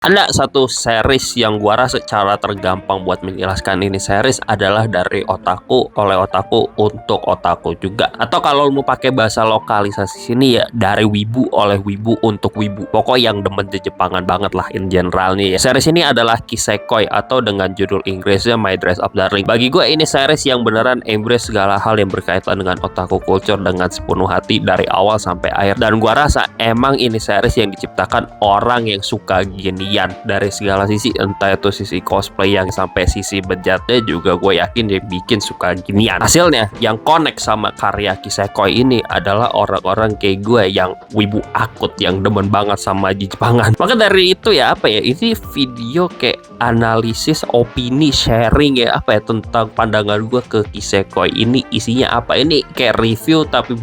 Ada satu series yang gua rasa cara tergampang buat menjelaskan ini series adalah dari otaku oleh otaku untuk otaku juga. Atau kalau mau pakai bahasa lokalisasi sini ya dari wibu oleh wibu untuk wibu. Pokoknya yang demen di Jepangan banget lah in general nih ya. Series ini adalah Kisekoi atau dengan judul Inggrisnya My Dress Up Darling. Bagi gue ini series yang beneran embrace segala hal yang berkaitan dengan otaku culture dengan sepenuh hati dari awal sampai akhir. Dan gua rasa emang ini series yang diciptakan orang yang suka gini dari segala sisi, entah itu sisi cosplay yang sampai sisi bejatnya juga gue yakin dia bikin suka ginian. Hasilnya yang connect sama karya Kisekoi ini adalah orang-orang kayak gue yang wibu akut yang demen banget sama Jepangan. Maka dari itu ya ini video kayak analisis, opini, sharing ya tentang pandangan gue ke Kisekoi ini. Isinya apa, ini kayak review tapi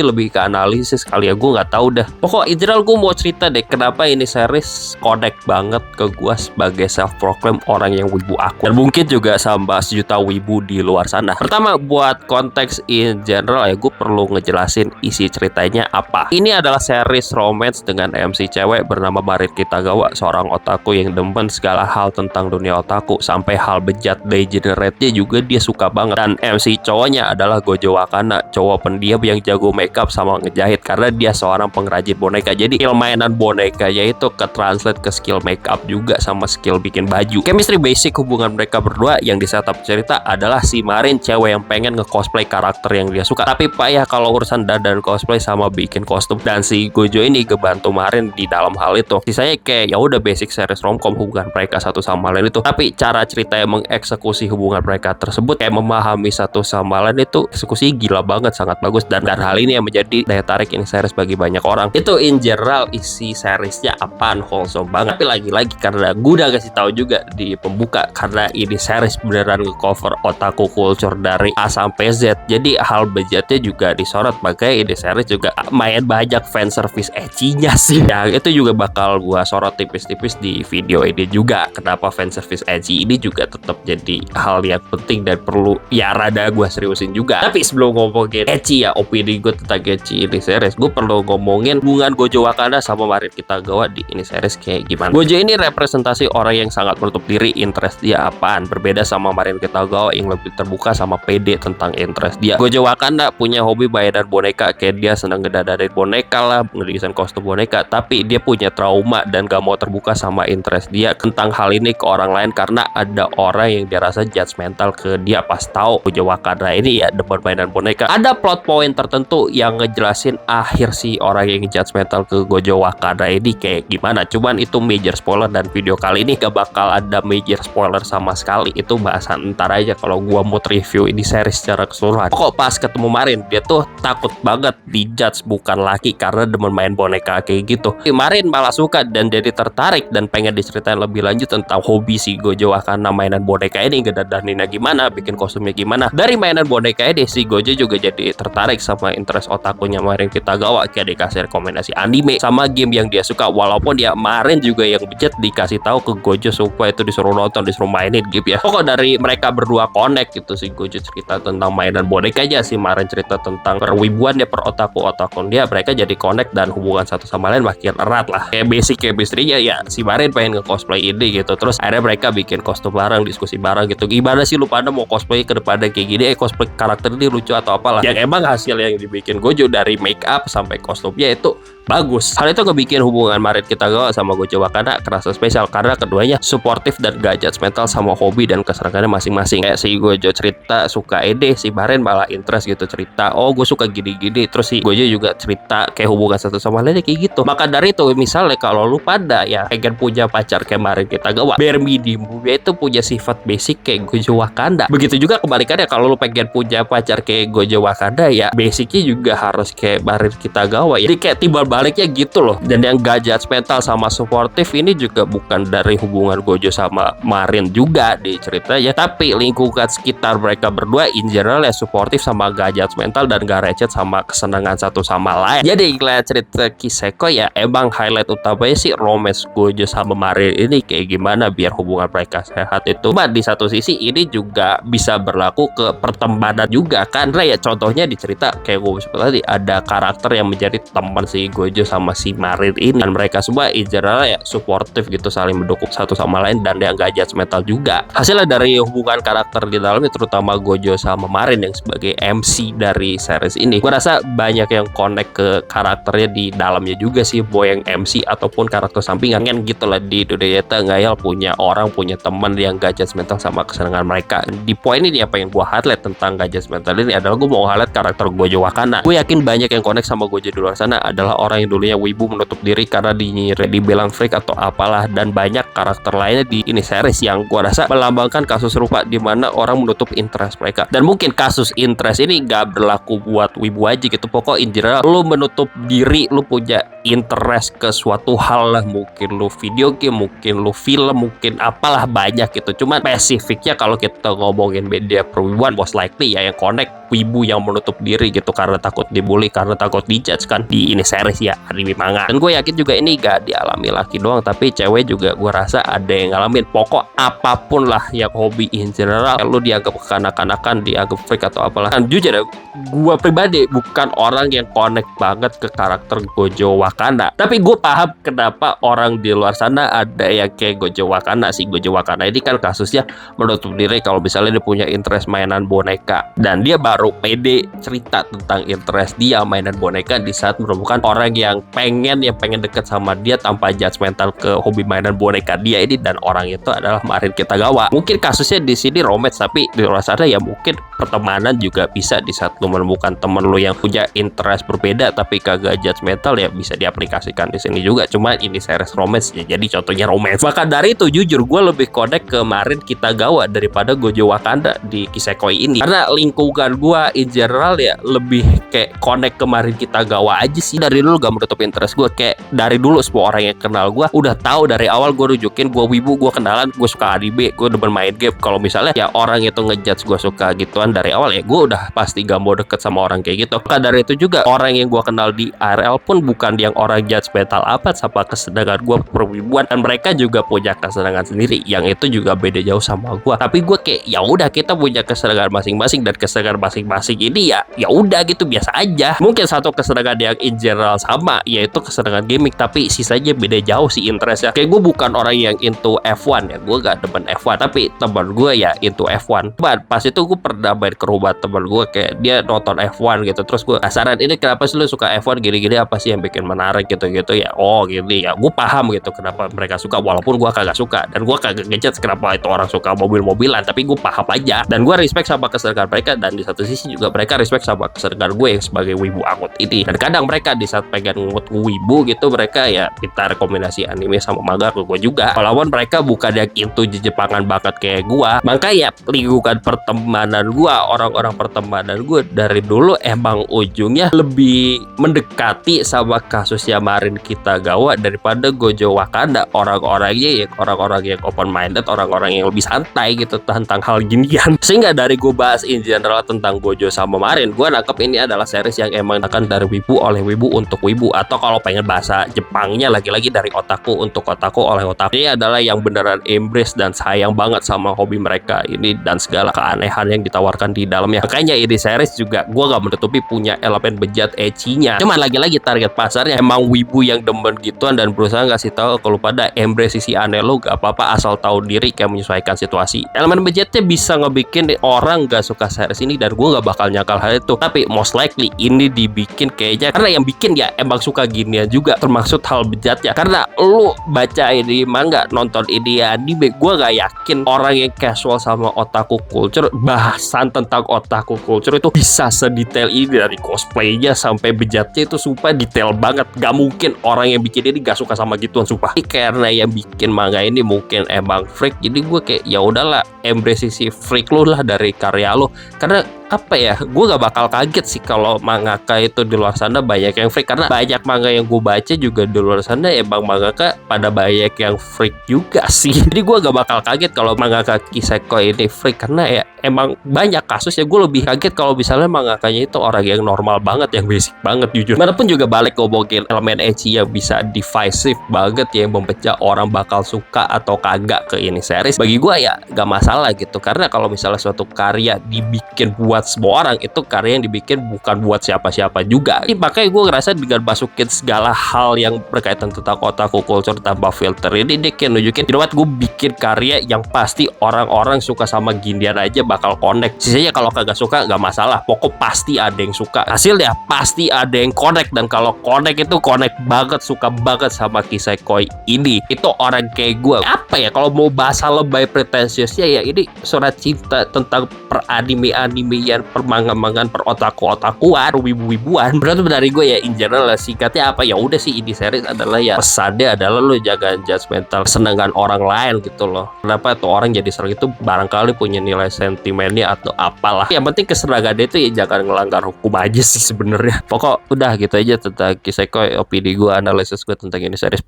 lebih ke analisis kali ya, gue nggak tahu dah. Pokok general gue mau cerita deh kenapa ini series connect banget ke gua sebagai self-proclaim orang yang wibu aku, dan mungkin juga sama sejuta wibu di luar sana. Pertama, buat konteks in general ya, gue perlu ngejelasin isi ceritanya apa. Ini adalah series romance dengan MC cewek bernama Marin Kitagawa, seorang otaku yang demen segala hal tentang dunia otaku, sampai hal bejat degenerate-nya juga dia suka banget. Dan MC cowoknya adalah Gojo Wakana, cowok pendiam yang jago makeup sama ngejahit karena dia seorang pengrajin boneka. Jadi skill mainan bonekanya itu ke-translate ke skill make up juga sama skill bikin baju. Chemistry basic hubungan mereka berdua yang di setup cerita adalah si Marin cewek yang pengen nge-cosplay karakter yang dia suka, tapi payah kalau urusan dandan cosplay sama bikin kostum, dan si Gojo ini kebantu Marin di dalam hal itu. Sisanya kayak ya udah basic series romcom hubungan mereka satu sama lain itu, tapi cara cerita yang mengeksekusi hubungan mereka tersebut kayak memahami satu sama lain itu eksekusi gila banget, sangat bagus, dan hal ini yang menjadi daya tarik ini series bagi banyak orang. Itu in general isi seriesnya apaan, wholesome banget. Tapi lagi-lagi karena gue udah kasih tahu juga di pembuka, karena ini series beneran nge-cover otaku culture dari A sampai Z, jadi hal bejatnya juga disorot. Makanya ini series juga main banyak fanservice ecchinya sih. Yang itu juga bakal gue sorot tipis-tipis di video ini juga. Kenapa fanservice ecchi ini juga tetap jadi hal yang penting dan perlu ya rada gue seriusin juga. Tapi sebelum ngomongin ecchi ya, opini gue tentang ecchi ini series, gue perlu ngomongin hubungan Gojo Wakana sama Marin Kitagawa di ini series kayak gimana. Gojo ini representasi orang yang sangat menutup diri interest dia apaan, berbeda sama Marin Kitagawa yang lebih terbuka sama pede tentang interest dia. Gojo Wakana punya hobi mainan boneka, kayak dia senang ngedadain boneka lah, ngedesain kostum boneka, tapi dia punya trauma dan gak mau terbuka sama interest dia tentang hal ini ke orang lain karena ada orang yang dia rasa judgmental ke dia pas tahu Gojo Wakana ini ya demen mainan boneka. Ada plot point tertentu yang ngejelasin akhir si orang yang judgmental ke Gojo Wakana ini kayak gimana, cuman itu major spoiler dan video kali ini gak bakal ada major spoiler sama sekali. Itu bahasan ntar aja kalau gua mau review ini series secara keseluruhan. Pokok pas ketemu Marin, dia tuh takut banget dijudge bukan laki karena demen main boneka kayak gitu. Marin malah suka dan jadi tertarik dan pengen diceritain lebih lanjut tentang hobi si Gojo Wakana mainan boneka ini, ngedadaninnya gimana, bikin kostumnya gimana. Dari mainan boneka ini si Gojo juga jadi tertarik sama interest otakunya Marin Kitagawa, kayak dikasih rekomendasi anime sama game yang dia suka, walaupun ya Marin juga yang bejat dikasih tahu ke Gojo supaya itu disuruh nonton, disuruh mainin game ya. Pokok dari mereka berdua connect gitu, si Gojo cerita tentang mainan boneka aja, si Marin cerita tentang perwibuan dia, per otaku dia, mereka jadi connect dan hubungan satu sama lain makin erat lah. Kayak basic chemistry-nya ya si Marin pengen nge-cosplay ini gitu, terus akhirnya mereka bikin kostum bareng, diskusi bareng gitu, gimana sih lu pada mau cosplay ke depannya kayak gini, cosplay karakter ini lucu atau apalah. Yang emang hasil yang dibikin Gojo dari make up sampai kostumnya itu bagus. Hal itu ngebikin hubungan Marin Kitagawa sama Gojo Wakana kerasa spesial karena keduanya suportif dan gak judgmental sama hobi dan kesenangannya masing-masing. Kayak si Gojo cerita suka ede, si Marin malah interest gitu, cerita oh gue suka gini-gini, terus si Gojo juga cerita kayak hubungan satu sama lain kayak gitu. Maka dari itu misalnya kalau lu pada ya pengen punya pacar kayak Marin Kitagawa, bare minimum itu punya sifat basic kayak Gojo Wakana. Begitu juga kebalikannya, kalau lu pengen punya pacar kayak Gojo Wakana ya basicnya juga harus kayak Marin Kitagawa. Jadi kayak timbal baliknya gitu loh. Dan yang gak judgmental sama suportif ini juga bukan dari hubungan Gojo sama Marin juga di ceritanya, tapi lingkungan sekitar mereka berdua in general ya suportif sama gak judgmental dan gak recet sama kesenangan satu sama lain. Jadi ngeliat cerita Kisekoi ya emang highlight utamanya sih romance Gojo sama Marin ini kayak gimana biar hubungan mereka sehat itu. Cuma di satu sisi ini juga bisa berlaku ke pertemanan juga kan, ya contohnya di cerita kayak gue sebut tadi ada karakter yang menjadi teman si Gojo sama si Marin ini, dan mereka semua in general ya suportif gitu, saling mendukung satu sama lain, dan dia nggak judgmental juga. Hasilnya dari hubungan karakter di dalamnya, terutama Gojo sama Marin yang sebagai MC dari series ini, gue rasa banyak yang connect ke karakternya di dalamnya juga sih, boy yang MC ataupun karakter sampingan kan gitu lah. Di dunia nyata Ngayal punya orang, punya teman yang gak judgmental sama kesenangan mereka. Di poin ini apa yang gue highlight tentang gak judgmental ini adalah gue mau highlight karakter Gojo Wakana. Gue yakin banyak yang connect sama Gojo di luar sana adalah orang yang dulunya wibu menutup diri karena dibilang freak atau apalah, dan banyak karakter lainnya di ini series yang gue rasa melambangkan kasus serupa di mana orang menutup interest mereka. Dan mungkin kasus interest ini gak berlaku buat wibu aja gitu, pokok in general lu menutup diri, lu punya interest ke suatu hal lah, mungkin lu video game, mungkin lu film, mungkin apalah, banyak gitu. Cuman spesifiknya kalau kita ngomongin media perwibuan, most likely ya yang connect wibu yang menutup diri gitu karena takut dibully, karena takut dijudge kan di ini series ya, anime manga. Dan gue yakin juga ini gak dialami laki doang, tapi cewek juga gue rasa ada yang ngalamin. Pokok apapun lah yang hobi in general, lu dianggap kekanak-kanakan, dianggap freak atau apalah. Dan jujur ya, gue pribadi bukan orang yang connect banget ke karakter Gojo Wakana, tapi gue paham kenapa orang di luar sana ada yang kayak Gojo Wakana sih. Gojo Wakana ini kan kasusnya menutup diri kalau misalnya dia punya interest mainan boneka, dan dia baru pede cerita tentang interest dia mainan boneka di saat menemukan orang yang pengen deket sama dia tanpa judgmental ke hobi mainan boneka dia ini, dan orang itu adalah Marin Kitagawa. Mungkin kasusnya di sini romance, tapi di luar sana ya mungkin pertemanan juga bisa. Di saat lu menemukan temen lu yang punya interest berbeda tapi kagak judgmental, ya bisa diaplikasikan di sini juga. Cuma ini series romance ya, jadi contohnya romance. Maka dari itu jujur gue lebih connect ke Marin Kitagawa daripada Gojo Wakana di Kisekoi ini, karena lingkungan gue in general ya lebih kayak connect ke Marin Kitagawa aja sih. Dari dulu gak menutup interest gue, kayak dari dulu semua orang yang kenal gue udah tahu dari awal gue rujukin gue wibu, gue kenalan, gue suka anime, gue demen main game. Kalau misalnya ya orang itu ngejudge gue suka gituan dari awal, ya gue udah pasti gak mau deket sama orang kayak gitu. Maka dari itu juga orang yang gue kenal di IRL pun bukan yang orang judgmental apa sama kesenangan gue perwibuan, dan mereka juga punya kesenangan sendiri yang itu juga beda jauh sama gue. Tapi gue kayak ya udah, kita punya kesenangan masing-masing, dan kesenangan masing-masing ini ya udah gitu, biasa aja. Mungkin satu kesenangan yang in general sama, yaitu kesenangan gaming, tapi sisanya beda jauh sih interestnya. Kayak gue bukan orang yang into F1 ya, gue gak demen F1, tapi teman gue ya into F1. Pas itu gue pernah main ke rumah teman gue, kayak dia nonton F1 gitu, terus gue penasaran, ini kenapa sih lu suka F1 gini-gini, apa sih yang bikin menarik gitu-gitu ya. Oh gini ya, gue paham gitu kenapa mereka suka, walaupun gue kagak suka, dan gue kagak ngejudge kenapa itu orang suka mobil-mobilan, tapi gue paham aja, dan gue respect sama kesenangan mereka. Dan di satu sisi juga mereka respect sama kesenangan gue yang sebagai wibu akut ini. Dan kadang mereka di saat pengen ngut wibu gitu, mereka ya minta rekomendasi anime sama manga ke gue juga, walaupun mereka bukan yang into Jepangan banget kayak gue. Makanya lingkungan pertemanan gue, orang-orang pertemanan gue dari dulu emang ujungnya lebih mendekati sama kasusnya Marin Kitagawa daripada Gojo Wakana. Orang-orangnya ya orang-orang yang open minded, orang-orang yang lebih santai gitu tentang hal ginian. Sehingga dari gue bahas in general tentang Gojo sama Marin, gue nangkep ini adalah series yang emang akan dari wibu oleh wibu untuk wibu, atau kalau pengen bahasa Jepangnya lagi-lagi dari otaku untuk otaku oleh otaku. Ini adalah yang beneran embrace dan sayang banget sama hobi mereka ini dan segala keanehan yang ditawarkan di dalamnya. Makanya ini series juga gue gak menutupi punya elemen bejat ecchinya. Cuman lagi-lagi target pasarnya emang wibu yang demen gituan dan berusaha ngasih tahu kalau pada embrace sisi aneh lo, gak apa-apa asal tahu diri, kayak menyesuaikan situasi. Elemen bejatnya bisa ngebikin orang gak suka series ini, dan gue gak bakal nyakal hal itu. Tapi most likely ini dibikin kayaknya karena yang bikin ya emang suka ginian juga, termaksud hal bejatnya. Karena lu baca ini manga, nonton ini anime, gue gak yakin orang yang casual sama otaku culture, bahasan tentang otaku culture itu bisa sedetail ini. Dari cosplaynya sampai bejatnya itu sumpah detail banget. Gak mungkin orang yang bikin ini gak suka sama gituan, sumpah. Karena yang bikin manga ini mungkin emang freak, jadi gue kayak ya udahlah, embrace sisi freak lu lah dari karya lu. Karena apa ya, gue gak bakal kaget sih kalau mangaka itu di luar sana banyak yang freak, karena banyak manga yang gue baca juga di luar sana emang mangaka pada banyak yang freak juga sih. Jadi gue gak bakal kaget kalau mangaka Kisekoi ini freak, karena ya emang banyak kasus ya, gue lebih kaget kalau misalnya mangakanya itu orang yang normal banget, yang basic banget jujur. Walaupun juga balik ngomongin elemen ecchi yang bisa divisive banget ya, yang memecah orang bakal suka atau kagak ke ini series. Bagi gue ya gak masalah gitu, karena kalau misalnya suatu karya dibikin buat semua orang, itu karya yang dibikin bukan buat siapa-siapa juga. Jadi makanya gue ngerasa dengan masukin segala hal yang berkaitan tentang otaku culture tanpa filter ini, dia kayak nunjukin, you know what, gue bikin karya yang pasti orang-orang suka sama ginian aja bakal connect. Sisanya kalau kagak suka gak masalah, pokok pasti ada yang suka. Hasilnya pasti ada yang connect, dan kalau connect itu connect banget, suka banget sama Kisekoi ini. Itu orang kayak gue. Apa ya, kalau mau bahasa lebay pretentious ya ini surat cinta tentang peranime-animean, permanga-mangan, perotaku-otakuan, wibu-wibuan. Berarti dari gue ya in general lah, singkatnya apa ya udah sih, ini series adalah ya pesannya adalah lo jangan judgmental kesenangan orang lain gitu loh. Kenapa tuh orang jadi sering itu barangkali punya nilai sentimennya atau apalah. Yang penting kesenangan itu ya jangan ngelanggar hukum aja sih sebenarnya. Pokok udah gitu aja tentang Kisekoi, opini gue, analisis gue tentang ini series.